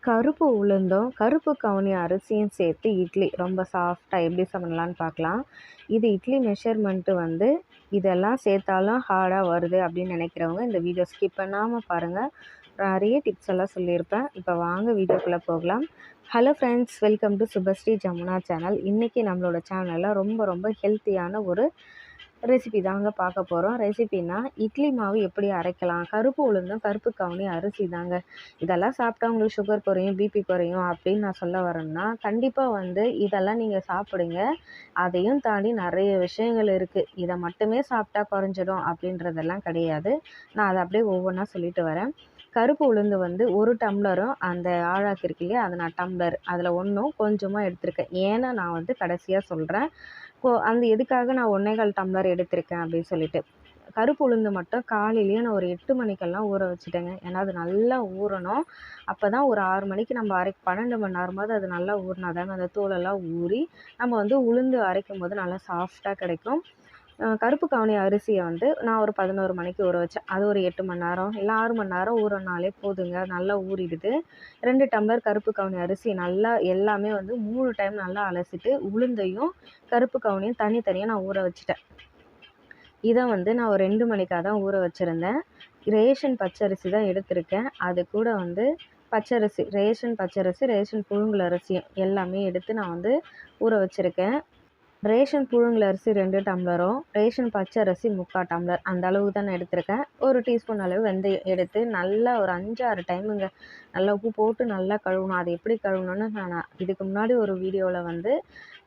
கருப்பு உளுந்தும், கருப்பு கவுனி அரிசியும் சேர்த்து இட்லி ரொம்ப சாஃப்ட்டா எப்படி பண்ணலான்னு பார்க்கலாம். இது இட்லி மெஷர்மெண்ட்டு வந்து இதெல்லாம் சேர்த்தாலும் ஹார்டா வருது அப்படின்னு நினைக்கிறவங்க இந்த வீடியோ ஸ்கிப் பண்ணாம பாருங்கள். நிறைய டிப்ஸ் எல்லாம் சொல்லியிருப்பேன். இப்போ வாங்க வீடியோக்குள்ளே போகலாம். Hello friends, welcome to Subhashree Jamuna channel. இன்றைக்கி நம்மளோட சேனலில் ரொம்ப ஹெல்த்தியான ஒரு ரெசிபி தாங்க பார்க்க போகிறோம். ரெசிபினா இட்லி மாவு எப்படி அரைக்கலாம், கருப்பு உளுந்தும் கருப்பு கவுனி அரிசி தாங்க. இதெல்லாம் சாப்பிட்டா உங்களுக்கு சுகர் குறையும், பிபி குறையும் அப்படின்னு நான் சொல்ல வரேன்னா, கண்டிப்பாக வந்து இதெல்லாம் நீங்கள் சாப்பிடுங்க. அதையும் தாண்டி நிறைய விஷயங்கள் இருக்குது. இதை மட்டுமே சாப்பிட்டா குறைஞ்சிடும் அப்படின்றதெல்லாம் கிடையாது. நான் அதை அப்படியே ஒவ்வொன்றா சொல்லிட்டு வரேன். கருப்பு உளுந்து வந்து 1 டம்ளரும் அந்த ஆழாக்கு இருக்கு இல்லையா, அதை நான் டம்ளர் அதில் ஒன்றும் கொஞ்சமாக எடுத்திருக்கேன். ஏன்னா நான் வந்து கடைசியாக சொல்கிறேன். அந்த எதுக்காக நான் 1 1/4 டம்ளர் எடுத்திருக்கேன் அப்படின்னு சொல்லிட்டு. கருப்பு உளுந்து மட்டும் காலையிலேயே நான் ஒரு 8 மணிக்கெல்லாம் ஊற வச்சுட்டேங்க. ஏன்னா அது நல்லா ஊறணும். அப்போ தான் ஒரு 6 மணிக்கு நம்ம 12 மணி நேரமாவது அது நல்லா ஊறினா தாங்க அந்த தோலெல்லாம் ஊறி நம்ம வந்து உளுந்து அரைக்கும் போது நல்லா சாஃப்டாக கிடைக்கும். கருப்பு கவுனி அரிசியை வந்து நான் ஒரு 11 மணிக்கு ஊற வச்சேன். அது ஒரு 8 மணி நேரம் இல்லை 6 மணி நேரம் ஊறினாலே போதுங்க. நல்லா ஊறிடுது. 2 டம்ளர் கருப்பு கவுனி அரிசி நல்லா எல்லாமே வந்து 3 டைம் நல்லா அலசிட்டு உளுந்தையும் கருப்பு கவுனியும் தனித்தனியாக நான் ஊற வச்சுட்டேன். இதை வந்து நான் ஒரு 2 மணிக்காக தான் ஊற வச்சுருந்தேன். ரேஷன் பச்சரிசி தான் எடுத்திருக்கேன். அது கூட வந்து பச்சரிசி, ரேஷன் பச்சரிசி, ரேஷன் புழுங்கல் அரிசியும் எல்லாமே எடுத்து நான் வந்து ஊற வச்சுருக்கேன். ரேஷன் புழுங்கல் அரிசி 2 டம்ளரும், ரேஷன் பச்சை அரிசி 3/4 டம்ளர் அந்த அளவுக்கு தான் நான் எடுத்திருக்கேன். 1 டீஸ்பூன் அளவு வெந்தயம் எடுத்து நல்லா ஒரு 5, 6 டைமுங்க நல்லா உப்பு போட்டு நல்லா கழுவணும். அது எப்படி கழுவணும்னு நான் இதுக்கு முன்னாடி ஒரு வீடியோவில் வந்து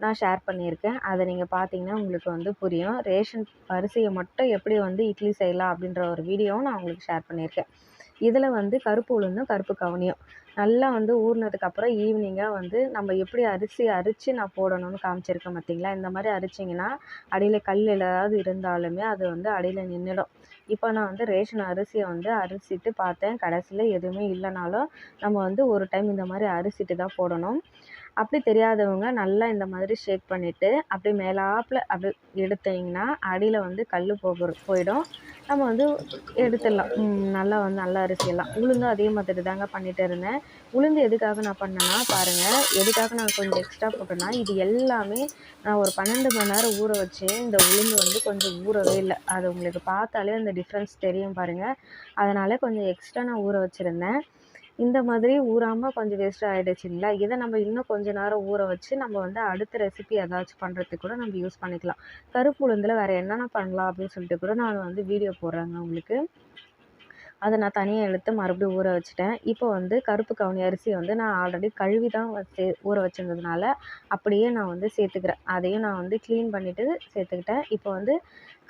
நான் ஷேர் பண்ணியிருக்கேன். அதை நீங்கள் பார்த்தீங்கன்னா உங்களுக்கு வந்து புரியும். ரேஷன் அரிசியை மட்டும் எப்படி வந்து இட்லி செய்யலாம் அப்படின்ற ஒரு வீடியோவும் நான் உங்களுக்கு ஷேர் பண்ணியிருக்கேன். இதில் வந்து கருப்பு உளுந்தும் கருப்பு கவுனியும் நல்லா வந்து ஊறினதுக்கப்புறம் ஈவினிங்காக வந்து நம்ம எப்படி அரிசி அரித்து நான் போடணும்னு காமிச்சிருக்கேன் பார்த்தீங்களா. இந்த மாதிரி அரிச்சிங்கன்னா அடியில் கல் ஏதாவது இருந்தாலுமே அது வந்து அடியில் நின்றுடும். இப்போ நான் வந்து ரேஷன் அரிசியை வந்து அரிசிட்டு பார்த்தேன். கடைசியில் எதுவுமே இல்லைனாலும் நம்ம வந்து ஒரு டைம் இந்த மாதிரி அரிசிட்டு தான் போடணும். அப்படி தெரியாதவங்க நல்லா இந்த மாதிரி ஷேக் பண்ணிவிட்டு அப்படியே மேலாப்பில் அப்படி எடுத்தீங்கன்னா அடியில் வந்து கல் போயிடும். நம்ம வந்து எடுத்துடலாம். நல்லா வந்து நல்ல அரிசியெல்லாம் உளுந்தும் அதே மாதிரி தாங்க பண்ணிகிட்டு இருந்தேன். உளுந்து எதுக்காக நான் பண்ணேன்னா பாருங்கள், எதுக்காக நான் கொஞ்சம் எக்ஸ்ட்ரா போட்டேன்னா இது எல்லாமே நான் ஒரு 12 மணி நேரம் ஊற வச்சு இந்த உளுந்து வந்து கொஞ்சம் ஊறவே இல்லை. அது உங்களுக்கு பார்த்தாலே அந்த டிஃப்ரென்ஸ் தெரியும் பாருங்கள். அதனால் கொஞ்சம் எக்ஸ்ட்ரா நான் ஊற வச்சுருந்தேன். இந்த மாதிரி ஊறாமல் கொஞ்சம் வேஸ்ட் ஆகிடுச்சிங்களா. இதை நம்ம இன்னும் கொஞ்சம் நேரம் ஊற வச்சு நம்ம வந்து அடுத்த ரெசிபி ஏதாச்சும் பண்ணுறதுக்கு கூட நம்ம யூஸ் பண்ணிக்கலாம். கருப்பு உளுந்தில் வேறு என்னென்ன பண்ணலாம் அப்படின்னு சொல்லிட்டு கூட நான் வந்து வீடியோ போடுறேங்க உங்களுக்கு. அதை நான் தனியாக எடுத்து மறுபடியும் ஊற வச்சுட்டேன். இப்போ வந்து கருப்பு கவுனி அரிசி வந்து நான் ஆல்ரெடி கழுவி தான் ஊற வச்சுருந்ததுனால அப்படியே நான் வந்து சேர்த்துக்கிறேன். அதையும் நான் வந்து க்ளீன் பண்ணிவிட்டு சேர்த்துக்கிட்டேன். இப்போ வந்து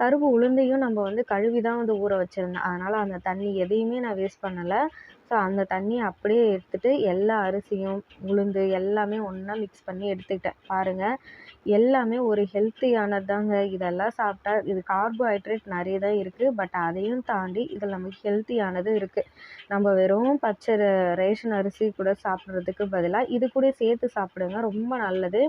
கருப்பு உளுந்தையும் நம்ம வந்து கழுவி தான் வந்து ஊற வச்சுருந்தேன். அதனால் அந்த தண்ணி எதையுமே நான் வேஸ்ட் பண்ணலை. ஸோ அந்த தண்ணியை அப்படியே எடுத்துகிட்டு எல்லா அரிசியும் உளுந்து எல்லாமே ஒன்றா மிக்ஸ் பண்ணி எடுத்துக்கிட்டேன். பாருங்கள், எல்லாமே ஒரு ஹெல்த்தியானது தாங்க. இதெல்லாம் சாப்பிட்டா இது கார்போஹைட்ரேட் நிறைய தான் இருக்குது. பட் அதையும் தாண்டி இதில் நமக்கு ஹெல்த்தியானது இருக்குது. நம்ம வெறும் பச்சை ரேஷன் அரிசி கூட சாப்பிட்றதுக்கு பதிலாக இது கூட சேர்த்து சாப்பிடுங்க, ரொம்ப நல்லது.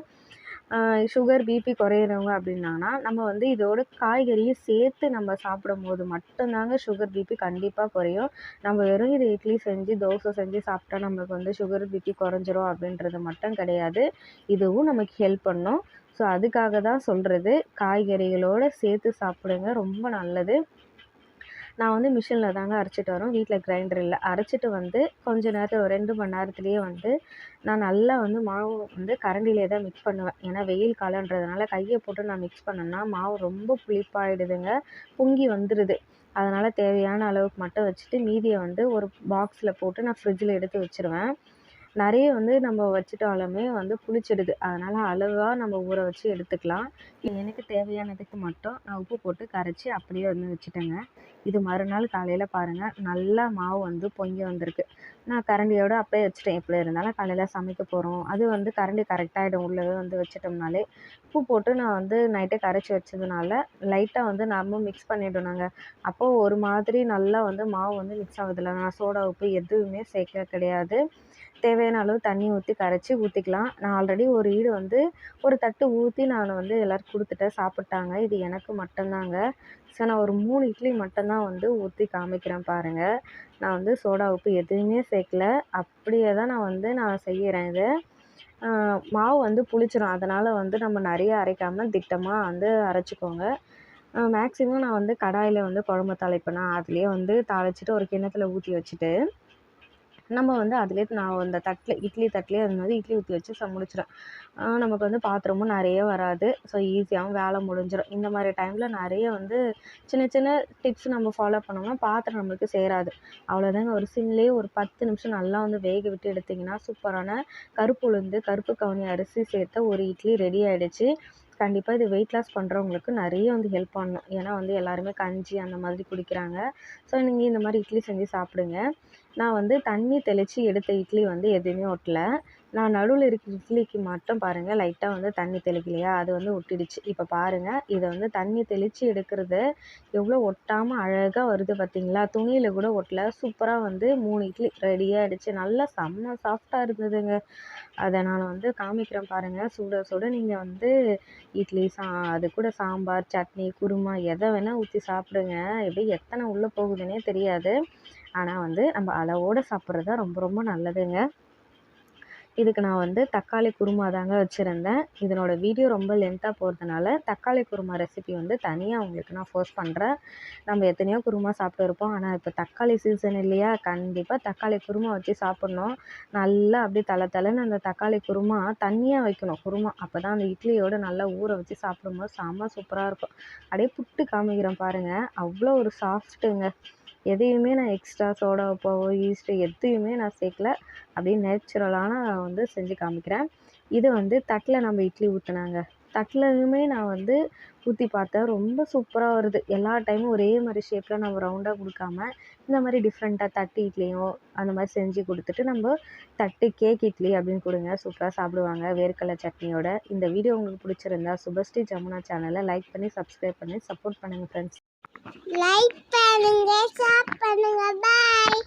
சுகர், பிபி குறையிறவங்க அப்படின்னாங்கன்னா நம்ம வந்து இதோட காய்கறியும் சேர்த்து நம்ம சாப்பிடும்போது மட்டும்தாங்க சுகர், பிபி கண்டிப்பாக குறையும். நம்ம வெறும் இது இட்லி செஞ்சு தோசை செஞ்சு சாப்பிட்டா நம்மளுக்கு வந்து சுகர், பிபி குறைஞ்சிரும் அப்படின்றது மட்டும் கிடையாது. இதுவும் நமக்கு ஹெல்ப் பண்ணும். ஸோ அதுக்காக தான் சொல்கிறது, காய்கறிகளோடு சேர்த்து சாப்பிடுங்க, ரொம்ப நல்லது. நான் வந்து மிஷினில் தாங்க அரைச்சிட்டு வரோம். வீட்டில் கிரைண்டர் இல்லை. அரைச்சிட்டு வந்து கொஞ்ச நேரத்தில் ஒரு 2 மணி நேரத்துலேயே வந்து நான் நல்லா வந்து மாவு வந்து கரண்டிலே தான் மிக்ஸ் பண்ணுவேன். ஏன்னா வெயில் காலன்றதுனால கையை போட்டு நான் மிக்ஸ் பண்ணேன்னா மாவு ரொம்ப புளிப்பாயிடுதுங்க, பொங்கி வந்துடுது. அதனால் தேவையான அளவுக்கு மட்டும் வச்சுட்டு மீதியை வந்து ஒரு பாக்ஸில் போட்டு நான் ஃப்ரிட்ஜில் எடுத்து வச்சுருவேன். நிறைய வந்து நம்ம வச்சுட்டாலுமே வந்து புளிச்சிடுது. அதனால் அளவாக நம்ம ஊற வச்சு எடுத்துக்கலாம். எனக்கு தேவையானதுக்கு மட்டும் நான் உப்பு போட்டு கரைச்சி அப்படியே வந்து வச்சுட்டேங்க. இது மறுநாள் காலையில் பாருங்கள், நல்லா மாவு வந்து பொங்கி வந்திருக்கு. நான் கரண்டியோடு அப்படியே வச்சுட்டேன். எப்படி இருந்தாலும் காலையில் சமைக்க போகிறோம், அது வந்து கரண்டி கரெக்டாகிடும் உள்ளவே வந்து வச்சிட்டோம்னாலே. உப்பு போட்டு நான் வந்து நைட்டே கரைச்சி வச்சதுனால லைட்டாக வந்து நம்ம மிக்ஸ் பண்ணிவிடணுங்க. அப்போது ஒரு மாதிரி நல்லா வந்து மாவு வந்து மிக்ஸ் ஆகுதில்ல. நான் சோடா உப்பு எதுவுமே சேர்க்க கிடையாது. தேவையான அளவு தண்ணி ஊற்றி கரைச்சி ஊற்றிக்கலாம். நான் ஆல்ரெடி ஒரு ஈடு வந்து ஒரு தட்டு ஊற்றி நான் வந்து எல்லோரும் கொடுத்துட்டேன், சாப்பிட்டாங்க. இது எனக்கு மட்டும்தாங்க. ஸோ நான் ஒரு 3 இட்லி மட்டும்தான் வந்து ஊற்றி காமிக்கிறேன் பாருங்கள். நான் வந்து சோடா உப்பு எதுவுமே சேர்க்கல. அப்படியே தான் நான் செய்கிறேன் இதை. மாவு வந்து புளிச்சிடும். அதனால் வந்து நம்ம நிறைய அரைக்காமல் திட்டமாக வந்து அரைச்சிக்கோங்க. மேக்ஸிமம் நான் வந்து கடாயில் வந்து குழம்பு தாளிப்பேனா, அதுலேயே வந்து தாளிச்சிட்டு ஒரு கிண்ணத்தில் ஊற்றி வச்சுட்டு நம்ம வந்து அதிலே நான் அந்த தட்டில் இட்லி தட்டிலே அது மாதிரி இட்லி ஊற்றி வச்சு முடிச்சிடும். நமக்கு வந்து பாத்திரமும் நிறைய வராது. ஸோ ஈஸியாகவும் வேலை முடிஞ்சிடும். இந்த மாதிரி டைமில் நிறைய வந்து சின்ன சின்ன டிப்ஸ் நம்ம ஃபாலோ பண்ணோம்னா பாத்திரம் நம்மளுக்கு சேராது. அவ்வளோதாங்க. ஒரு சிம்லேயே ஒரு 10 நிமிஷம் நல்லா வந்து வேக விட்டு எடுத்திங்கன்னா சூப்பரான கருப்பு உளுந்து, கருப்பு கவுனி அரிசி சேர்த்த ஒரு இட்லி ரெடி ஆகிடுச்சு. கண்டிப்பாக இது வெயிட் லாஸ் பண்ணுறவங்களுக்கு நிறைய வந்து ஹெல்ப் பண்ணும். ஏன்னா வந்து எல்லாருமே கஞ்சி அந்த மாதிரி குடிக்கிறாங்க. ஸோ நீங்கள் இந்த மாதிரி இட்லி செஞ்சு சாப்பிடுங்க. நான் வந்து தண்ணி தெளித்து எடுத்த இட்லி வந்து எதுவுமே ஒட்டல. நான் நடுவில் இருக்கிற இட்லிக்கு மட்டும் பாருங்கள் லைட்டாக வந்து தண்ணி தெளிக்கலையா, அது வந்து ஒட்டிடுச்சு. இப்போ பாருங்கள், இதை வந்து தண்ணி தெளித்து எடுக்கிறது எவ்வளோ ஒட்டாமல் அழகாக வருது பார்த்தீங்களா? துணியில் கூட ஒட்டல. சூப்பராக வந்து 3 இட்லி ரெடியாகிடுச்சு. நல்லா செம்ம சாஃப்டாக இருந்ததுங்க. அதை நான் வந்து காமிக்கிறேன் பாருங்கள். சுட சுட நீங்கள் வந்து இட்லி அது கூட சாம்பார், சட்னி, குருமா எதை வேணால் ஊற்றி சாப்பிடுங்க. எப்படி எத்தனை உள்ளே போகுதுன்னே தெரியாது. ஆனால் வந்து நம்ம அளவோடு சாப்பிட்றது தான் ரொம்ப ரொம்ப நல்லதுங்க. இதுக்கு நான் வந்து தக்காளி குருமா தாங்க வச்சுருந்தேன். இதனோட வீடியோ ரொம்ப லென்த்தாக போகிறதுனால தக்காளி குருமா ரெசிபி வந்து தனியாக உங்களுக்கு நான் போஸ்ட் பண்ணுறேன். நம்ம எத்தனையோ குருமா சாப்பிட்டு இருப்போம். ஆனால் இப்போ தக்காளி சீசன் இல்லையா, கண்டிப்பாக தக்காளி குருமா வச்சு சாப்பிட்ணும். நல்லா அப்படியே தளன்னு அந்த தக்காளி குருமா தண்ணியாக வைக்கணும் குருமா. அப்போ தான் அந்த இட்லியோடு நல்லா ஊற வச்சு சாப்பிடும்போது செம்ம சூப்பராக இருக்கும். அப்படியே புட்டு காமிக்கிறேன் பாருங்கள். அவ்வளோ ஒரு சாஃப்ட்டுங்க. எதையுமே நான் எக்ஸ்ட்ரா சோடா உப்பாவோ ஈஸ்ட்டு எதையுமே நான் சேர்க்கல. அப்படியே நேச்சுரலான வந்து செஞ்சு காமிக்கிறேன். இது வந்து தட்டில் நம்ம இட்லி ஊற்றினாங்க. தட்டிலையுமே நான் வந்து ஊற்றி பார்த்தேன். ரொம்ப சூப்பராக வருது. எல்லா டைமும் ஒரே மாதிரி ஷேப்பில் நம்ம ரவுண்டாக கொடுக்காம இந்த மாதிரி டிஃப்ரெண்ட்டாக தட்டு இட்லியும் அந்த மாதிரி செஞ்சு கொடுத்துட்டு நம்ம தட்டு கேக் இட்லி அப்படின்னு கொடுங்க. சூப்பராக சாப்பிடுவாங்க வேர்க்கடலை சட்னியோட. இந்த வீடியோ உங்களுக்கு பிடிச்சிருந்தா சுபஸ்ரீ ஜமுனா சேனலை லைக் பண்ணி சப்ஸ்கிரைப் பண்ணி சப்போர்ட் பண்ணுங்கள் ஃப்ரெண்ட்ஸ். லைக் பண்ணுங்க, ஷேர் பண்ணுங்க. பாய்.